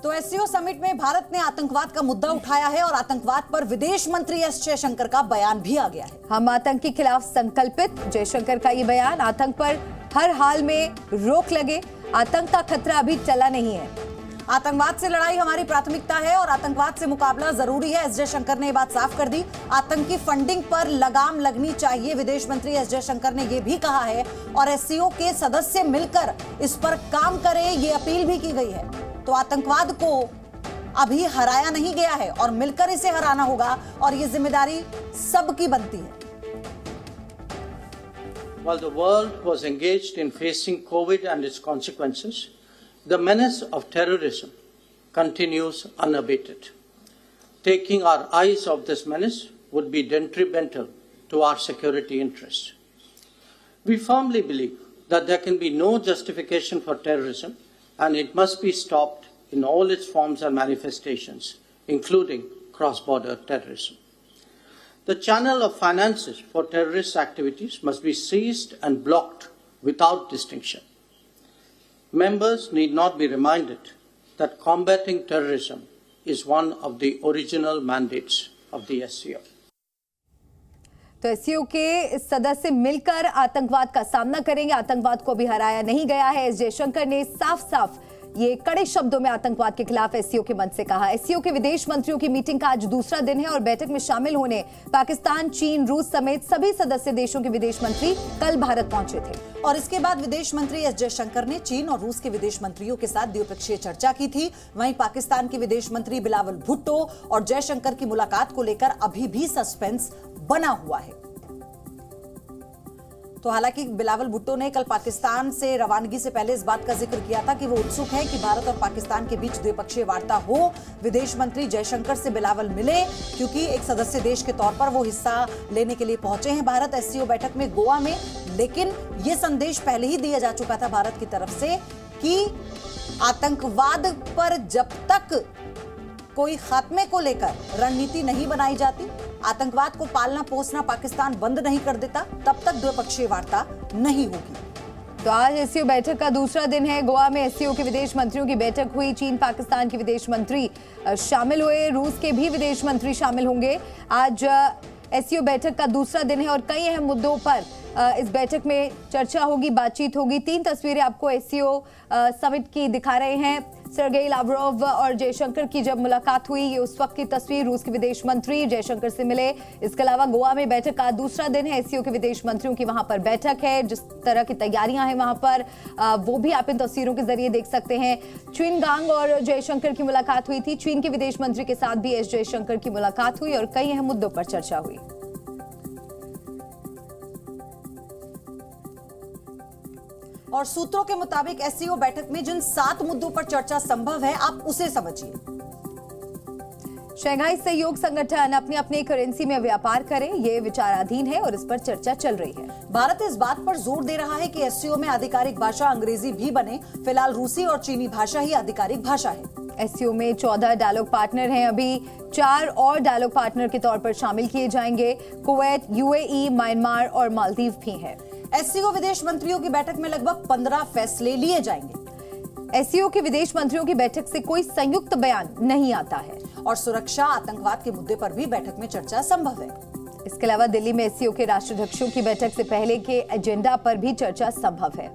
तो SCO summit में भारत ने आतंकवाद का मुद्दा उठाया है और आतंकवाद पर विदेश मंत्री एस जयशंकर का बयान भी आ गया है। हम आतंक के खिलाफ संकल्पित, जयशंकर का ये बयान। आतंक पर हर हाल में रोक लगे, आतंक का खतरा अभी टला नहीं है। आतंकवाद से लड़ाई हमारी प्राथमिकता है और आतंकवाद से मुकाबला जरूरी है, एस जयशंकर ने ये बात साफ कर दी। आतंकी फंडिंग पर लगाम लगनी चाहिए, विदेश मंत्री एस जयशंकर ने ये भी कहा है और एससीओ के सदस्य मिलकर इस पर काम करें, ये अपील भी की गई है। तो आतंकवाद को अभी हराया नहीं गया है और मिलकर इसे हराना होगा और ये जिम्मेदारी सबकी बनती है। While the world was engaged in facing COVID and its consequences, the menace of terrorism continues unabated. Taking our eyes off this menace would be detrimental to our security interests. We firmly believe that there can be no justification for terrorism and it must be stopped in all its forms and manifestations, including cross-border terrorism. The channel of finances for terrorist activities must be seized and blocked without distinction. Members need not be reminded that combating terrorism is one of the original mandates of the SCO. तो SCO के सदस्य मिलकर आतंकवाद का सामना करेंगे, आतंकवाद को भी हराया नहीं गया है। एस जयशंकर ने साफ साफ ये कड़े शब्दों में आतंकवाद के खिलाफ एससीओ के मंच से कहा। एससीओ के विदेश मंत्रियों की मीटिंग का आज दूसरा दिन है और बैठक में शामिल होने पाकिस्तान, चीन, रूस समेत सभी सदस्य देशों के विदेश मंत्री कल भारत पहुंचे थे। और इसके बाद विदेश मंत्री एस जयशंकर ने चीन और रूस के विदेश मंत्रियों के साथ द्विपक्षीय चर्चा की थी। वहीं पाकिस्तान के विदेश मंत्री बिलावल भुट्टो और जयशंकर की मुलाकात को लेकर अभी भी सस्पेंस बना हुआ है। तो हालांकि बिलावल भुट्टो ने कल पाकिस्तान से रवानगी से पहले इस बात का जिक्र किया था कि वो उत्सुक है कि भारत और पाकिस्तान के बीच द्विपक्षीय वार्ता हो। विदेश मंत्री जयशंकर से बिलावल मिले क्योंकि एक सदस्य देश के तौर पर वो हिस्सा लेने के लिए पहुंचे हैं भारत एससीओ बैठक में गोवा में। लेकिन ये संदेश पहले ही दिया जा चुका था भारत की तरफ से कि आतंकवाद पर जब तक कोई खात्मे को लेकर रणनीति नहीं बनाई जाती, आतंकवाद को पालना पोसना पाकिस्तान बंद नहीं कर देता, तब तक द्विपक्षीय वार्ता नहीं होगी। तो आज एससीओ बैठक का दूसरा दिन है। गोवा में एससीओ के विदेश मंत्रियों की बैठक हुई। चीन, पाकिस्तान के विदेश मंत्री शामिल हुए, रूस के भी विदेश मंत्री शामिल होंगे। आज एससीओ बैठक का दूसरा दिन है और कई अहम मुद्दों पर इस बैठक में चर्चा होगी, बातचीत होगी। 3 तस्वीरें आपको एससीओ समिट की दिखा रहे हैं। सर्गेई लावरोव और जयशंकर की जब मुलाकात हुई, ये उस वक्त की तस्वीर। रूस के विदेश मंत्री जयशंकर से मिले। इसके अलावा गोवा में बैठक का दूसरा दिन है। एससीओ के विदेश मंत्रियों की वहां पर बैठक है। जिस तरह की तैयारियां हैं वहां पर वो भी आप इन तस्वीरों के जरिए देख सकते हैं। च्विनगांग और जयशंकर की मुलाकात हुई थी। चीन के विदेश मंत्री के साथ भी एस जयशंकर की मुलाकात हुई और कई अहम मुद्दों पर चर्चा हुई। और सूत्रों के मुताबिक एससीओ बैठक में जिन 7 मुद्दों पर चर्चा संभव है, आप उसे समझिए। शंघाई सहयोग संगठन अपनी अपनी करेंसी में व्यापार करे, ये विचाराधीन है और इस पर चर्चा चल रही है। भारत इस बात पर जोर दे रहा है कि एससीओ में आधिकारिक भाषा अंग्रेजी भी बने। फिलहाल रूसी और चीनी भाषा ही आधिकारिक भाषा है। एससीओ में 14 डायलॉग पार्टनर हैं। अभी 4 और डायलॉग पार्टनर के तौर पर शामिल किए जाएंगे। कुवैत, यूएई, म्यांमार और मालदीव भी हैं। एससीओ विदेश मंत्रियों की बैठक में लगभग 15 फैसले लिए जाएंगे। एससीओ के विदेश मंत्रियों की बैठक से कोई संयुक्त बयान नहीं आता है और सुरक्षा, आतंकवाद के मुद्दे पर भी बैठक में चर्चा संभव है। इसके अलावा दिल्ली में एससीओ के राष्ट्राध्यक्षों की बैठक से पहले के एजेंडा पर भी चर्चा संभव है।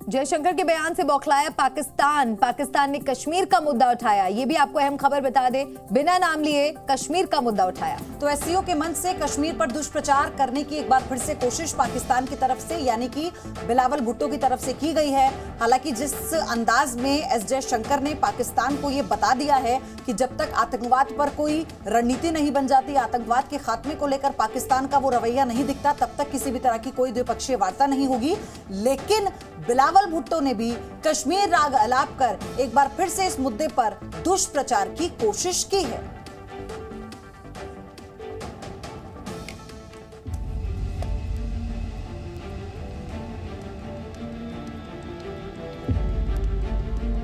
जयशंकर के बयान से बौखलाया पाकिस्तान। पाकिस्तान ने कश्मीर का मुद्दा उठाया। ये भी आपको अहम खबर बता दे, बिना नाम लिए कश्मीर का मुद्दा उठाया। तो एससीओ के मंच से कश्मीर पर दुष्प्रचार करने की एक बार फिर से कोशिश पाकिस्तान की तरफ से, यानी कि बिलावल भुट्टो की तरफ से की गई है। हालांकि जिस अंदाज में एस जयशंकर ने पाकिस्तान को ये बता दिया है कि जब तक आतंकवाद पर कोई रणनीति नहीं बन जाती, आतंकवाद के खात्मे को लेकर पाकिस्तान का वो रवैया नहीं दिखता, तब तक किसी भी तरह की कोई द्विपक्षीय वार्ता नहीं होगी। लेकिन बिलावल भुट्टो ने भी कश्मीर राग अलाप कर एक बार फिर से इस मुद्दे पर दुष्प्रचार की कोशिश की है।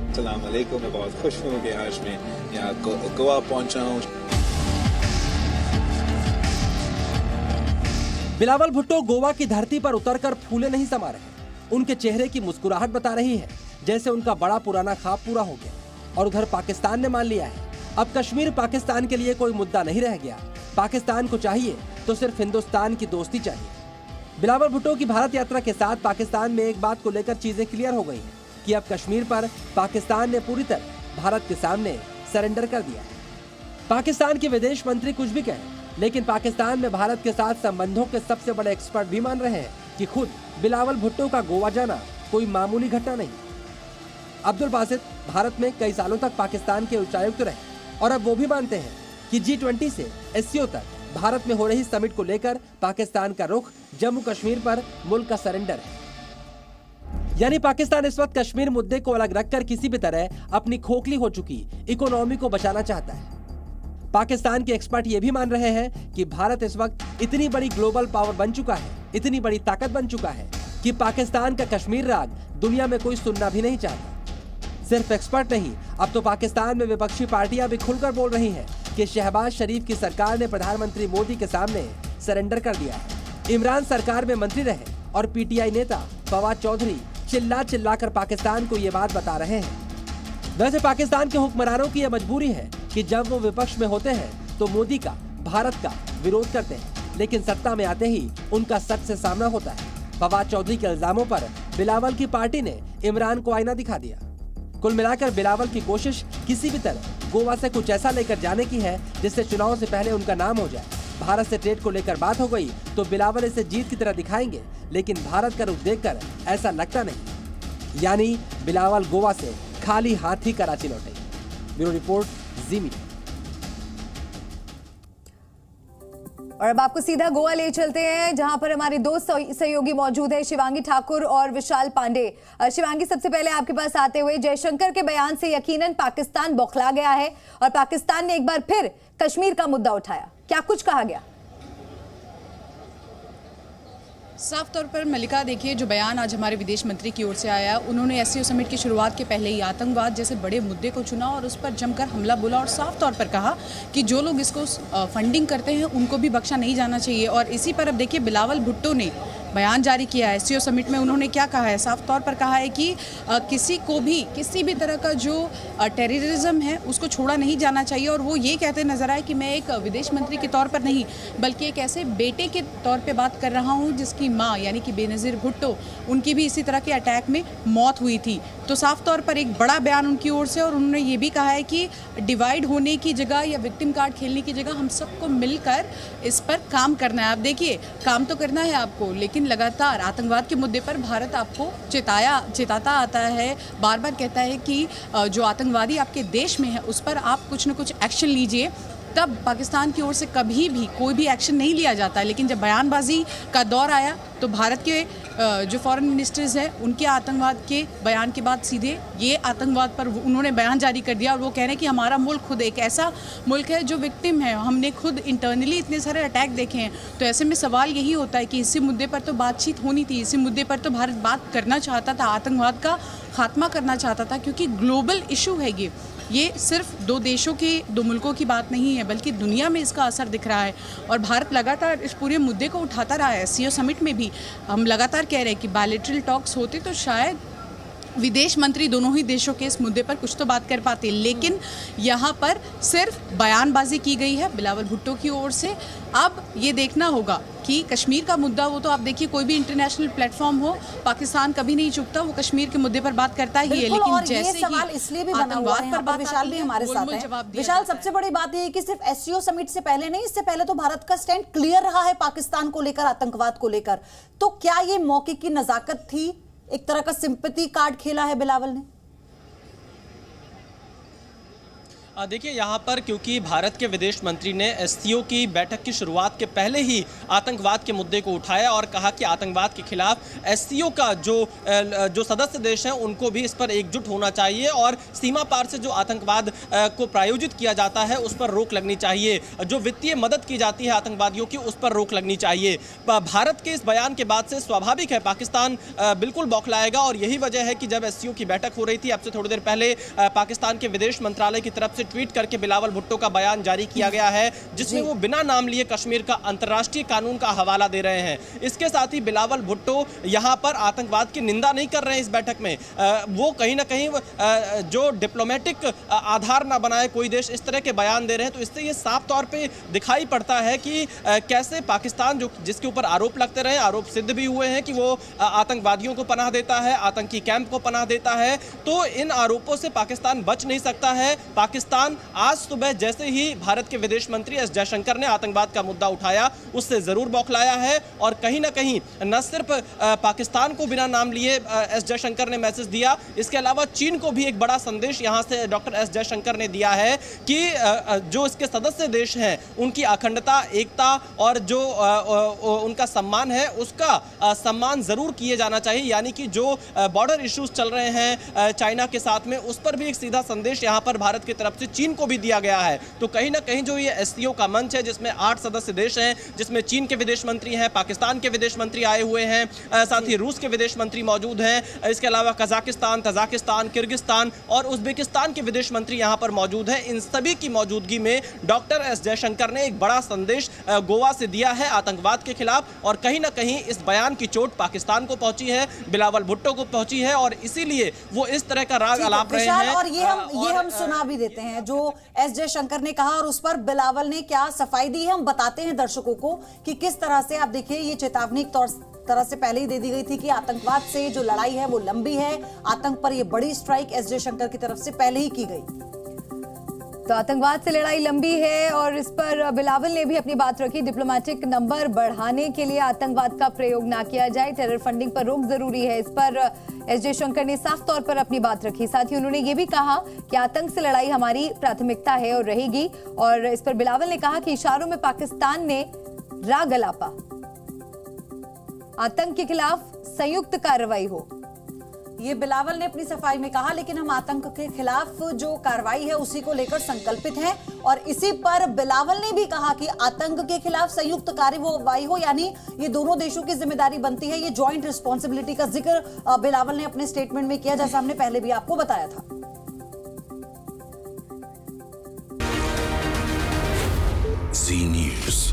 अस्सलाम वालेकुम। मैं बहुत खुश हूँ कि आज मैं यहाँ गोवा पहुंचा हूँ। बिलावल भुट्टो गोवा की धरती पर उतरकर फूले नहीं समा रहे, उनके चेहरे की मुस्कुराहट बता रही है जैसे उनका बड़ा पुराना ख्वाब पूरा हो गया। और उधर पाकिस्तान ने मान लिया है अब कश्मीर पाकिस्तान के लिए कोई मुद्दा नहीं रह गया। पाकिस्तान को चाहिए तो सिर्फ हिंदुस्तान की दोस्ती चाहिए। बिलावल भुट्टो की भारत यात्रा के साथ पाकिस्तान में एक बात को लेकर चीजें क्लियर हो गई हैं कि अब कश्मीर पर पाकिस्तान ने पूरी तरह भारत के सामने सरेंडर कर दिया है। पाकिस्तान के विदेश मंत्री कुछ भी कहें, लेकिन पाकिस्तान में भारत के साथ संबंधों के सबसे बड़े एक्सपर्ट भी मान रहे हैं कि खुद बिलावल भुट्टो का गोवा जाना कोई मामूली घटना नहीं। अब्दुल बासित भारत में कई सालों तक पाकिस्तान के उच्चायुक्त रहे और अब वो भी मानते हैं कि G20 से SCO तक भारत में हो रही समिट को लेकर पाकिस्तान का रुख जम्मू कश्मीर पर मुल्क का सरेंडर है। यानी पाकिस्तान इस वक्त कश्मीर मुद्दे को अलग रखकर किसी भी तरह अपनी खोखली हो चुकी इकोनॉमी को बचाना चाहता है। पाकिस्तान के एक्सपर्ट ये भी मान रहे हैं कि भारत इस वक्त इतनी बड़ी ग्लोबल पावर बन चुका है, इतनी बड़ी ताकत बन चुका है कि पाकिस्तान का कश्मीर राग दुनिया में कोई सुनना भी नहीं चाहता। सिर्फ एक्सपर्ट नहीं, अब तो पाकिस्तान में विपक्षी पार्टियां भी खुलकर बोल रही हैं कि शहबाज शरीफ की सरकार ने प्रधानमंत्री मोदी के सामने सरेंडर कर दिया है। इमरान सरकार में मंत्री रहे और PTI नेता फवाद चौधरी चिल्ला कर पाकिस्तान को ये बात बता रहे हैं। वैसे पाकिस्तान के हुक्मरानों की यह मजबूरी है कि जब वो विपक्ष में होते हैं तो मोदी का, भारत का विरोध करते हैं, लेकिन सत्ता में आते ही उनका सच से सामना होता है। फवाद चौधरी के इल्जामों पर बिलावल की पार्टी ने इमरान को आईना दिखा दिया। कुल मिलाकर बिलावल की कोशिश किसी भी तरह गोवा से कुछ ऐसा लेकर जाने की है जिससे चुनाव से पहले उनका नाम हो जाए। भारत से ट्रेड को लेकर बात हो गई तो बिलावल इसे जीत की तरह दिखाएंगे, लेकिन भारत का रुख देखकर ऐसा लगता नहीं। यानी बिलावल गोवा से खाली हाथ ही कराची लौटे। ब्यूरो रिपोर्ट, जी मीडिया। और अब आपको सीधा गोवा ले चलते हैं, जहां पर हमारे दो सहयोगी मौजूद हैं, शिवांगी ठाकुर और विशाल पांडे। शिवांगी, सबसे पहले आपके पास आते हुए, जयशंकर के बयान से यकीनन पाकिस्तान बौखला गया है और पाकिस्तान ने एक बार फिर कश्मीर का मुद्दा उठाया। क्या कुछ कहा गया? साफ तौर पर मलिका, देखिए जो बयान आज हमारे विदेश मंत्री की ओर से आया, उन्होंने SCO समिट की शुरुआत के पहले ही आतंकवाद जैसे बड़े मुद्दे को चुना और उस पर जमकर हमला बोला और साफ तौर पर कहा कि जो लोग इसको फंडिंग करते हैं उनको भी बख्शा नहीं जाना चाहिए। और इसी पर अब देखिए बिलावल भुट्टो ने बयान जारी किया है। SCO समिट में उन्होंने क्या कहा है? साफ तौर पर कहा है कि किसी को भी किसी भी तरह का जो टेररिज्म है उसको छोड़ा नहीं जाना चाहिए। और वो ये कहते नजर आए कि मैं एक विदेश मंत्री के तौर पर नहीं बल्कि एक ऐसे बेटे के तौर पे बात कर रहा हूँ जिसकी माँ यानी कि बेनज़ीर भुट्टो, उनकी भी इसी तरह के अटैक में मौत हुई थी। तो साफ तौर पर एक बड़ा बयान उनकी ओर से। और उन्होंने ये भी कहा है कि डिवाइड होने की जगह या विक्टिम कार्ड खेलने की जगह हम सबको मिलकर इस पर काम करना है। आप देखिए, काम तो करना है आपको, लेकिन लगातार आतंकवाद के मुद्दे पर भारत आपको चेताता आता है, बार बार कहता है कि जो आतंकवादी आपके देश में है उस पर आप कुछ न कुछ एक्शन लीजिए। तब पाकिस्तान की ओर से कभी भी कोई भी एक्शन नहीं लिया जाता, लेकिन जब बयानबाजी का दौर आया तो भारत के जो फॉरेन मिनिस्टर्स हैं उनके आतंकवाद के बयान के बाद सीधे ये आतंकवाद पर उन्होंने बयान जारी कर दिया। और वो कह रहे हैं कि हमारा मुल्क खुद एक ऐसा मुल्क है जो विक्टिम है, हमने खुद इंटरनली इतने सारे अटैक देखे हैं। तो ऐसे में सवाल यही होता है कि इसी मुद्दे पर तो बातचीत होनी थी, इसी मुद्दे पर तो भारत बात करना चाहता था, आतंकवाद का खात्मा करना चाहता था, क्योंकि ग्लोबल इशू है ये सिर्फ दो देशों के, दो मुल्कों की बात नहीं है बल्कि दुनिया में इसका असर दिख रहा है। और भारत लगातार इस पूरे मुद्दे को उठाता रहा है। SCO समिट में भी हम लगातार कह रहे हैं कि बायलैटरल टॉक्स होते तो शायद विदेश मंत्री दोनों ही देशों के इस मुद्दे पर कुछ तो बात कर पाते, लेकिन यहाँ पर सिर्फ बयानबाजी की गई है बिलावल भुट्टो की ओर से। अब ये देखना होगा कि कश्मीर का मुद्दा, वो तो आप देखिए कोई भी इंटरनेशनल प्लेटफॉर्म हो, पाकिस्तान कभी नहीं चुकता, वो कश्मीर के मुद्दे पर बात करता ही है। लेकिन और जैसे ये सवाल इसलिए भी बना हुआ है, यहाँ पर विशाल भी हमारे साथ है। विशाल, सबसे बड़ी बात ये है कि सिर्फ SCO समिट से पहले नहीं, इससे पहले तो भारत का स्टैंड क्लियर रहा है पाकिस्तान को लेकर, आतंकवाद को लेकर। तो क्या ये मौके की नजाकत थी? एक तरह का सिंपैथी कार्ड खेला है बिलावल ने? देखिए यहाँ पर क्योंकि भारत के विदेश मंत्री ने SCO की बैठक की शुरुआत के पहले ही आतंकवाद के मुद्दे को उठाया और कहा कि आतंकवाद के खिलाफ SCO का जो सदस्य देश हैं उनको भी इस पर एकजुट होना चाहिए और सीमा पार से जो आतंकवाद को प्रायोजित किया जाता है उस पर रोक लगनी चाहिए, जो वित्तीय मदद की जाती है आतंकवादियों की उस पर रोक लगनी चाहिए। भारत के इस बयान के बाद से स्वाभाविक है पाकिस्तान बिल्कुल बौखलाएगा और यही वजह है कि जब SCO की बैठक हो रही थी अब से थोड़ी देर पहले पाकिस्तान के विदेश मंत्रालय की तरफ से से ट्वीट करके बिलावल भुट्टो का बयान जारी किया गया है, जिसमें वो बिना नाम लिए कश्मीर का अंतर्राष्ट्रीय कानून का हवाला दे रहे हैं। इसके साथ ही बिलावल भुट्टो यहाँ पर आतंकवाद की निंदा नहीं कर रहे हैं इस बैठक में। वो कहीं ना कहीं जो डिप्लोमेटिक आधार ना बनाए कोई देश, इस तरह के बयान दे रहे हैं। तो इससे ये साफ तौर पे दिखाई पड़ता है कि कैसे पाकिस्तान, जो जिसके ऊपर आरोप लगते रहे, आरोप सिद्ध भी हुए हैं कि वो आतंकवादियों को पनाह देता है, आतंकी कैंप को पनाह देता है, तो इन आरोपों से पाकिस्तान बच नहीं सकता है। पाकिस्तान आज सुबह जैसे ही भारत के विदेश मंत्री एस जयशंकर ने आतंकवाद का मुद्दा उठाया, उससे जरूर बौखलाया है। और कहीं ना कहीं न सिर्फ पाकिस्तान को बिना नाम लिए एस जयशंकर ने मैसेज दिया, इसके अलावा चीन को भी एक बड़ा संदेश यहां से डॉक्टर एस जयशंकर ने दिया है कि जो इसके सदस्य देश हैं उनकी अखंडता, एकता और जो उनका सम्मान है, उसका सम्मान जरूर किए जाना चाहिए। यानी कि जो बॉर्डर इश्यूज चल रहे हैं चाइना के साथ में, उस पर भी एक सीधा संदेश यहां पर भारत की तरफ से चीन को भी दिया गया है। तो कहीं ना कहीं जो ये एससीओ का मंच है, जिसमें 8 सदस्य देश हैं, जिसमें चीन के विदेश मंत्री हैं, पाकिस्तान के विदेश मंत्री आए हुए हैं, साथ ही रूस के विदेश मंत्री मौजूद हैं, इसके अलावा कजाकिस्तान, तजाकिस्तान, किर्गिस्तान और उज्बेकिस्तान के विदेश मंत्री यहां पर मौजूद हैं। इन सभी की मौजूदगी में डॉक्टर एस जयशंकर ने एक बड़ा संदेश गोवा से दिया है आतंकवाद के खिलाफ। और कहीं ना कहीं इस बयान की चोट पाकिस्तान को पहुंची है, बिलावल भुट्टो को पहुंची है, और इसीलिए वो इस तरह का राग अलाप रहे हैं। और ये हम सुना भी देते हैं जो एस जयशंकर ने कहा, और उस पर बिलावल ने क्या सफाई दी है, हम बताते हैं दर्शकों को कि किस तरह से। आप देखिए, ये चेतावनी तरह से पहले ही दे दी गई थी कि आतंकवाद से जो लड़ाई है वो लंबी है, आतंक पर ये बड़ी स्ट्राइक एस जयशंकर की तरफ से पहले ही की गई। तो आतंकवाद से लड़ाई लंबी है और इस पर बिलावल ने भी अपनी बात रखी। डिप्लोमेटिक नंबर बढ़ाने के लिए आतंकवाद का प्रयोग ना किया जाए, टेरर फंडिंग पर रोक जरूरी है। इस पर एस जयशंकर ने साफ तौर पर अपनी बात रखी। साथ ही उन्होंने ये भी कहा कि आतंक से लड़ाई हमारी प्राथमिकता है और रहेगी। और इस पर बिलावल ने कहा कि इशारों में पाकिस्तान ने राग अलापा, आतंक के खिलाफ संयुक्त कार्रवाई हो। ये बिलावल ने अपनी सफाई में कहा, लेकिन हम आतंक के खिलाफ जो कार्रवाई है उसी को लेकर संकल्पित हैं। और इसी पर बिलावल ने भी कहा कि आतंक के खिलाफ संयुक्त कार्रवाई हो, यानी ये दोनों देशों की जिम्मेदारी बनती है। ये जॉइंट रिस्पॉन्सिबिलिटी का जिक्र बिलावल ने अपने स्टेटमेंट में किया, जैसा हमने पहले भी आपको बताया था। जी न्यूज़।